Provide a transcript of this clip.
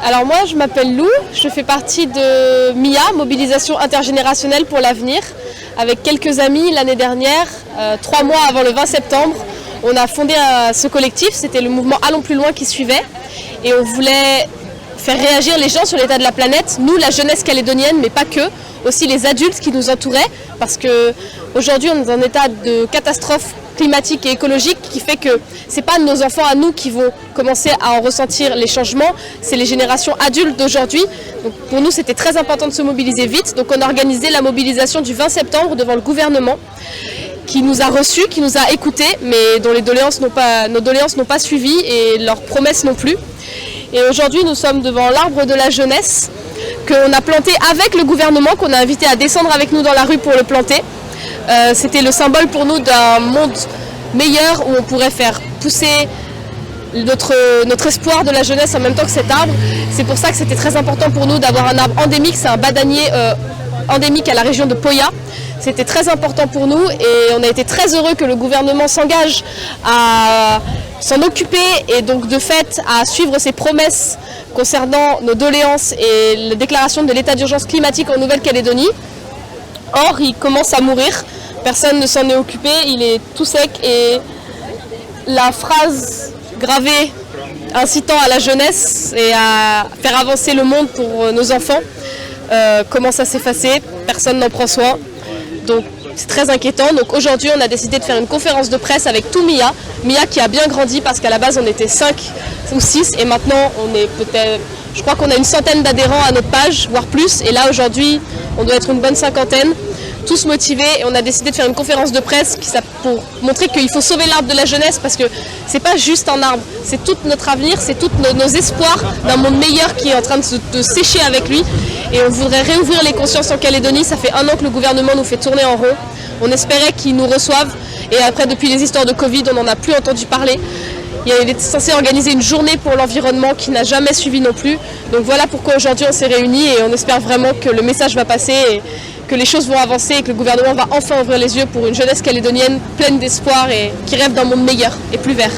Alors moi je m'appelle Lou, je fais partie de MIA, Mobilisation intergénérationnelle pour l'avenir. Avec quelques amis l'année dernière, 3 mois avant le 20 septembre, on a fondé ce collectif, c'était le mouvement Allons plus loin qui suivait. Et on voulait faire réagir les gens sur l'état de la planète, nous la jeunesse calédonienne, mais pas que, aussi les adultes qui nous entouraient, parce qu'aujourd'hui on est dans un état de catastrophe climatique et écologique qui fait que ce n'est pas nos enfants à nous qui vont commencer à en ressentir les changements, c'est les générations adultes d'aujourd'hui. Donc pour nous c'était très important de se mobiliser vite, donc on a organisé la mobilisation du 20 septembre devant le gouvernement qui nous a reçus, qui nous a écoutés, mais dont nos doléances n'ont pas suivi et leurs promesses non plus. Et aujourd'hui nous sommes devant l'arbre de la jeunesse qu'on a planté avec le gouvernement, qu'on a invité à descendre avec nous dans la rue pour le planter. C'était le symbole pour nous d'un monde meilleur où on pourrait faire pousser notre espoir de la jeunesse en même temps que cet arbre. C'est pour ça que c'était très important pour nous d'avoir un arbre endémique, c'est un badanier endémique à la région de Poya. C'était très important pour nous et on a été très heureux que le gouvernement s'engage à s'en occuper et donc de fait à suivre ses promesses concernant nos doléances et la déclaration de l'état d'urgence climatique en Nouvelle-Calédonie. Or, il commence à mourir, personne ne s'en est occupé, il est tout sec et la phrase gravée incitant à la jeunesse et à faire avancer le monde pour nos enfants commence à s'effacer, personne n'en prend soin. Donc c'est très inquiétant. Donc aujourd'hui on a décidé de faire une conférence de presse avec tout MIA. MIA qui a bien grandi parce qu'à la base on était 5 ou 6 et maintenant on est peut-être, je crois qu'on a une centaine d'adhérents à notre page, voire plus. Et là aujourd'hui on doit être une bonne cinquantaine, tous motivés et on a décidé de faire une conférence de presse pour montrer qu'il faut sauver l'arbre de la jeunesse parce que c'est pas juste un arbre, c'est tout notre avenir, c'est tous nos espoirs d'un monde meilleur qui est en train de sécher avec lui. Et on voudrait réouvrir les consciences en Calédonie, ça fait 1 an que le gouvernement nous fait tourner en rond. On espérait qu'ils nous reçoivent et après depuis les histoires de Covid on n'en a plus entendu parler. Il était censé organiser une journée pour l'environnement qui n'a jamais suivi non plus. Donc voilà pourquoi aujourd'hui on s'est réunis et on espère vraiment que le message va passer et que les choses vont avancer et que le gouvernement va enfin ouvrir les yeux pour une jeunesse calédonienne pleine d'espoir et qui rêve d'un monde meilleur et plus vert.